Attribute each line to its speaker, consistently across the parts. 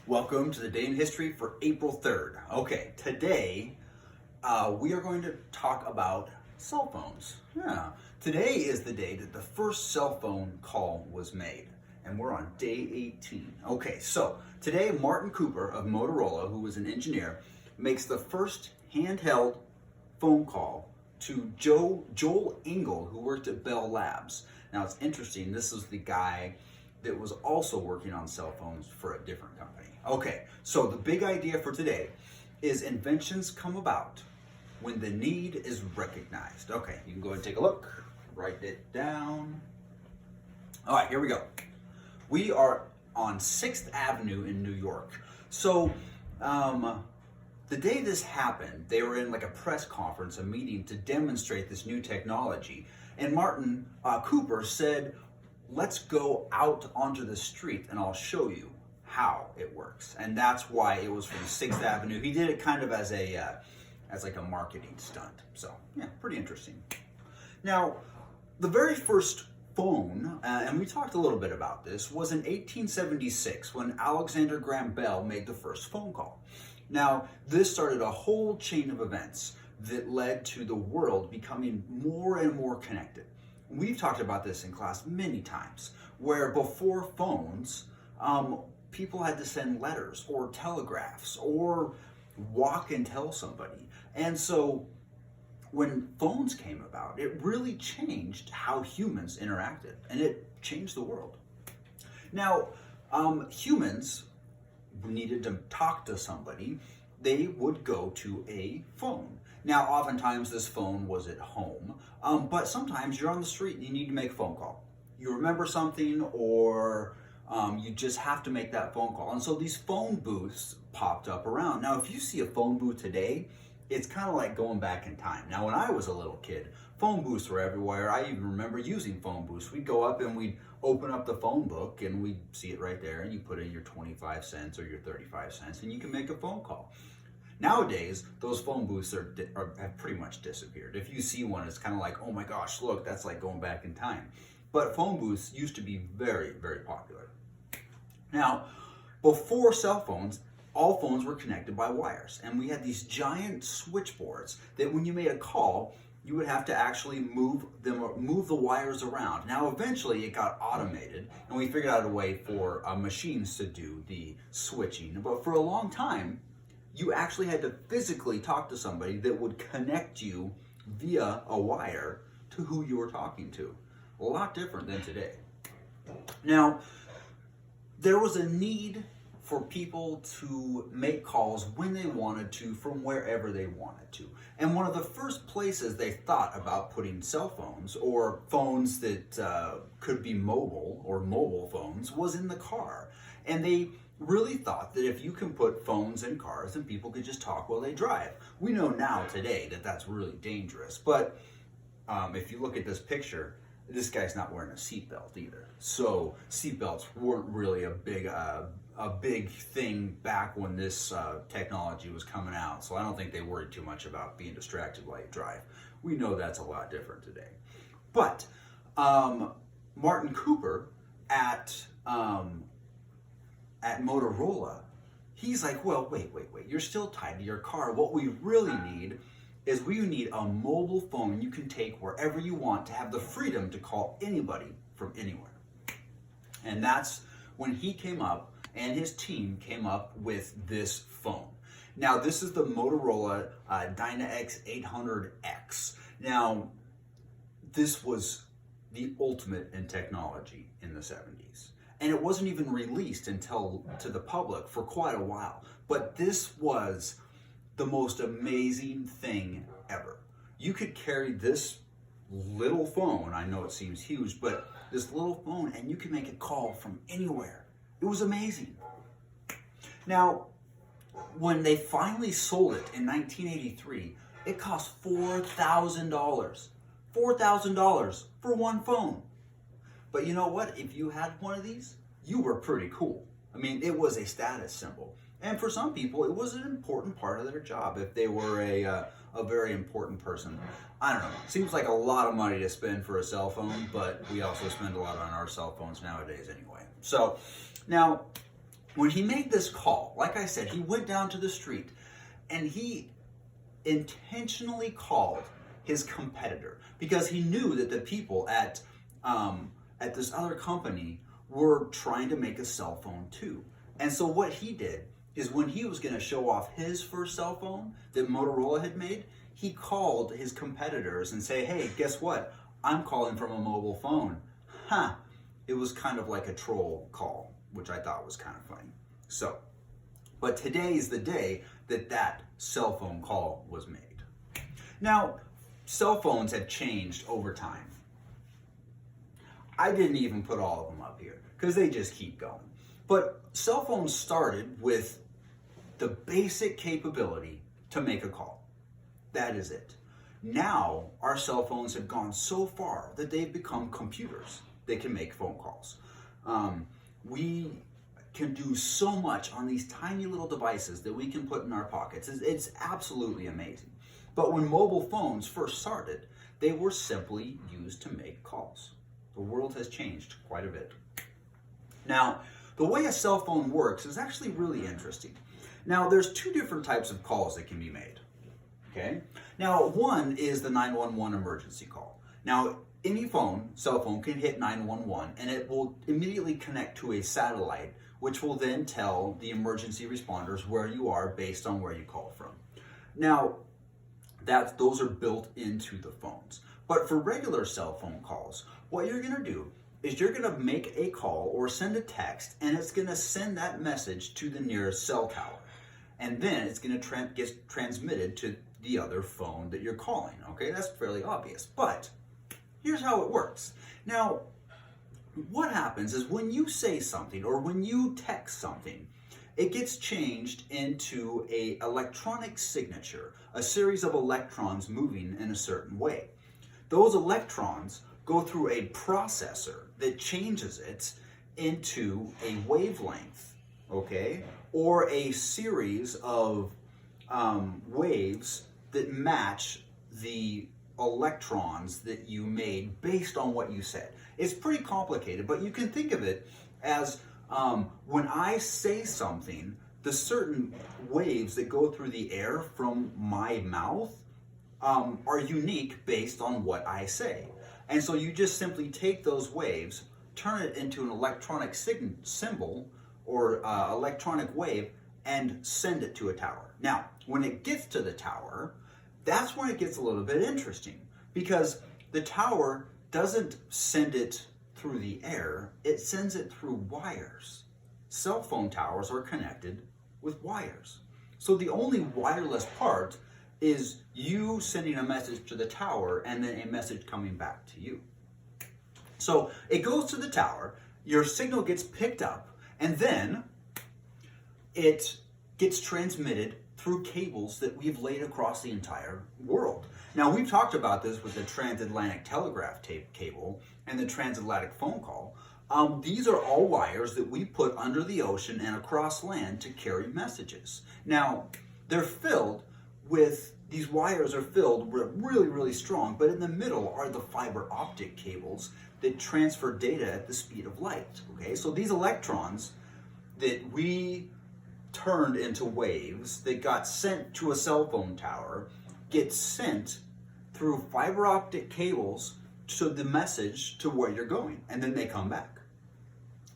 Speaker 1: Welcome to the day in history for April 3rd. Okay, today we are going to talk about cell phones. Yeah, today is the day that the first cell phone call was made, and we're on day 18. Okay, so today Martin Cooper of Motorola, who was an engineer, makes the first handheld phone call to Joel Engel, who worked at Bell Labs. Now it's interesting, this is the guy that was also working on cell phones for a different company. Okay, so the big idea for today is inventions come about when the need is recognized. Okay, you can go ahead and take a look, write it down. All right, here we go. We are on 6th Avenue in New York. So, the day this happened, they were in like a press conference, a meeting to demonstrate this new technology. And Martin Cooper said, let's go out onto the street and I'll show you how it works. And that's why it was from 6th Avenue. He did it kind of as like a marketing stunt. So yeah, pretty interesting. Now, the very first phone, and we talked a little bit about this, was in 1876 when Alexander Graham Bell made the first phone call. Now, this started a whole chain of events that led to the world becoming more and more connected. We've talked about this in class many times, where before phones, people had to send letters or telegraphs or walk and tell somebody. And so when phones came about, it really changed how humans interacted, and it changed the world. Now, humans needed to talk to somebody, they would go to a phone. Now, oftentimes this phone was at home, but sometimes you're on the street and you need to make a phone call. You remember something, or you just have to make that phone call. And so these phone booths popped up around. Now, if you see a phone booth today, it's kind of like going back in time. Now, when I was a little kid, phone booths were everywhere. I even remember using phone booths. We'd go up and we'd open up the phone book and we'd see it right there, and you put in your 25 cents or your 35 cents and you can make a phone call. Nowadays, those phone booths have pretty much disappeared. If you see one, it's kind of like, oh my gosh, look, that's like going back in time. But phone booths used to be very, very popular. Now, before cell phones, all phones were connected by wires, and we had these giant switchboards that when you made a call, you would have to actually move the wires around. Now, eventually it got automated, and we figured out a way for machines to do the switching. But for a long time, you actually had to physically talk to somebody that would connect you via a wire to who you were talking to. A lot different than today. Now, there was a need for people to make calls when they wanted to, from wherever they wanted to. And one of the first places they thought about putting cell phones, or phones that could be mobile, or mobile phones, was in the car. And they really thought that if you can put phones in cars, then people could just talk while they drive. We know now today that that's really dangerous. But if you look at this picture, this guy's not wearing a seatbelt either. So seatbelts weren't really a big thing back when this technology was coming out. So I don't think they worried too much about being distracted while you drive. We know that's a lot different today. But Martin Cooper at Motorola, he's like, well, wait, you're still tied to your car. What we really need is we need a mobile phone you can take wherever you want to have the freedom to call anybody from anywhere. And that's when he came up and his team came up with this phone. Now, this is the Motorola DynaX 800X. Now, this was the ultimate in technology in the 70s. And it wasn't even released until to the public for quite a while. But this was the most amazing thing ever. You could carry this little phone, I know it seems huge, but this little phone, and you can make a call from anywhere. It was amazing. Now, when they finally sold it in 1983, it cost $4,000. $4,000 for one phone. But you know what? If you had one of these, you were pretty cool. I mean, it was a status symbol. And for some people, it was an important part of their job if they were a very important person. I don't know. Seems like a lot of money to spend for a cell phone, but we also spend a lot on our cell phones nowadays anyway. So now, when he made this call, like I said, he went down to the street and he intentionally called his competitor because he knew that the people at this other company were trying to make a cell phone too. And so what he did is when he was going to show off his first cell phone that Motorola had made, he called his competitors and say, hey, guess what? I'm calling from a mobile phone. Huh. It was kind of like a troll call, which I thought was kind of funny. So, but today is the day that that cell phone call was made. Now, cell phones have changed over time. I didn't even put all of them up here because they just keep going. But cell phones started with the basic capability to make a call. That is it. Now, our cell phones have gone so far that they've become computers. They can make phone calls. We can do so much on these tiny little devices that we can put in our pockets. It's absolutely amazing. But when mobile phones first started, they were simply used to make calls. The world has changed quite a bit. Now, the way a cell phone works is actually really interesting. Now, there's two different types of calls that can be made. Okay? Now, one is the 911 emergency call. Now, any cell phone can hit 911 and it will immediately connect to a satellite, which will then tell the emergency responders where you are based on where you called from. Now, those are built into the phones. But for regular cell phone calls, what you're going to do is you're going to make a call or send a text, and it's going to send that message to the nearest cell tower. And then it's going to get transmitted to the other phone that you're calling. Okay, that's fairly obvious. But here's how it works. Now, what happens is when you say something or when you text something, it gets changed into an electronic signature, a series of electrons moving in a certain way. Those electrons go through a processor that changes it into a wavelength, okay, or a series of waves that match the electrons that you made based on what you said. It's pretty complicated, but you can think of it as when I say something, the certain waves that go through the air from my mouth are unique based on what I say. And so you just simply take those waves, turn it into an electronic symbol or electronic wave, and send it to a tower. Now, when it gets to the tower, that's when it gets a little bit interesting, because the tower doesn't send it through the air, it sends it through wires. Cell phone towers are connected with wires. So the only wireless part is you sending a message to the tower and then a message coming back to you. So it goes to the tower, your signal gets picked up, and then it gets transmitted through cables that we've laid across the entire world. Now, we've talked about this with the transatlantic telegraph cable and the transatlantic phone call. These are all wires that we put under the ocean and across land to carry messages. Now, these wires are filled with really, really strong, but in the middle are the fiber optic cables that transfer data at the speed of light. Okay, so these electrons that we turned into waves that got sent to a cell phone tower get sent through fiber optic cables to the message to where you're going, and then they come back.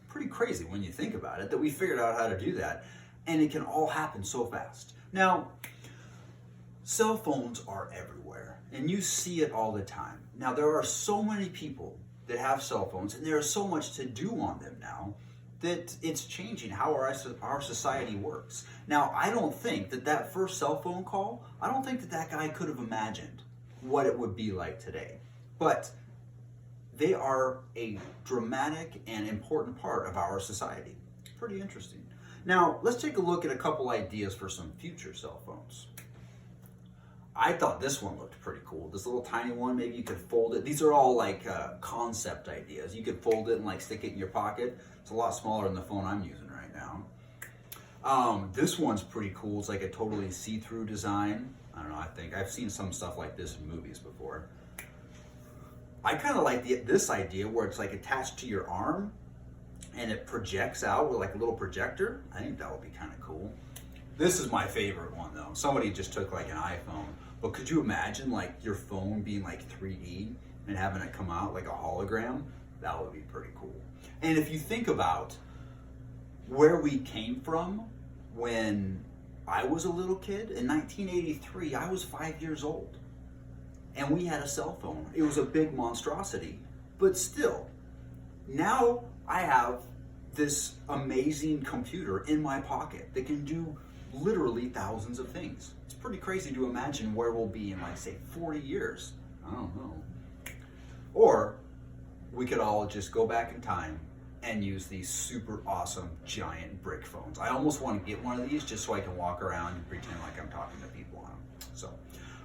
Speaker 1: Pretty crazy when you think about it, that we figured out how to do that, and it can all happen so fast. Now, cell phones are everywhere, and you see it all the time. Now, there are so many people that have cell phones, and there is so much to do on them now that it's changing how our society works. Now, I don't think that first cell phone call, I don't think that guy could have imagined what it would be like today. But they are a dramatic and important part of our society. Pretty interesting. Now, let's take a look at a couple ideas for some future cell phones. I thought this one looked pretty cool. This little tiny one, maybe you could fold it. These are all like concept ideas. You could fold it and like stick it in your pocket. It's a lot smaller than the phone I'm using right now. This one's pretty cool. It's like a totally see-through design. I don't know, I think I've seen some stuff like this in movies before. I kind of like this idea where it's like attached to your arm and it projects out with like a little projector. I think that would be kind of cool. This is my favorite one though. Somebody just took like an iPhone, but could you imagine like your phone being like 3D and having it come out like a hologram? That would be pretty cool. And if you think about where we came from when I was a little kid, in 1983, I was 5 years old. And we had a cell phone. It was a big monstrosity. But still, now I have this amazing computer in my pocket that can do literally thousands of things. It's pretty crazy to imagine where we'll be in, like, say, 40 years. I don't know. Or we could all just go back in time and use these super awesome giant brick phones. I almost want to get one of these just so I can walk around and pretend like I'm talking to people on them. So,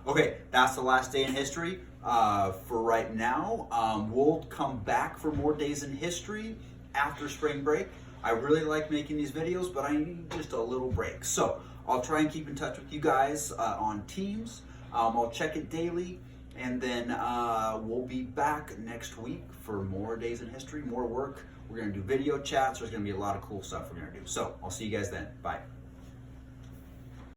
Speaker 1: okay, that's the last day in history for right now. We'll come back for more days in history after spring break. I really like making these videos, but I need just a little break. So I'll try and keep in touch with you guys on Teams. I'll check it daily. And then we'll be back next week for more days in history, more work. We're going to do video chats. There's going to be a lot of cool stuff we're going to do. So I'll see you guys then. Bye.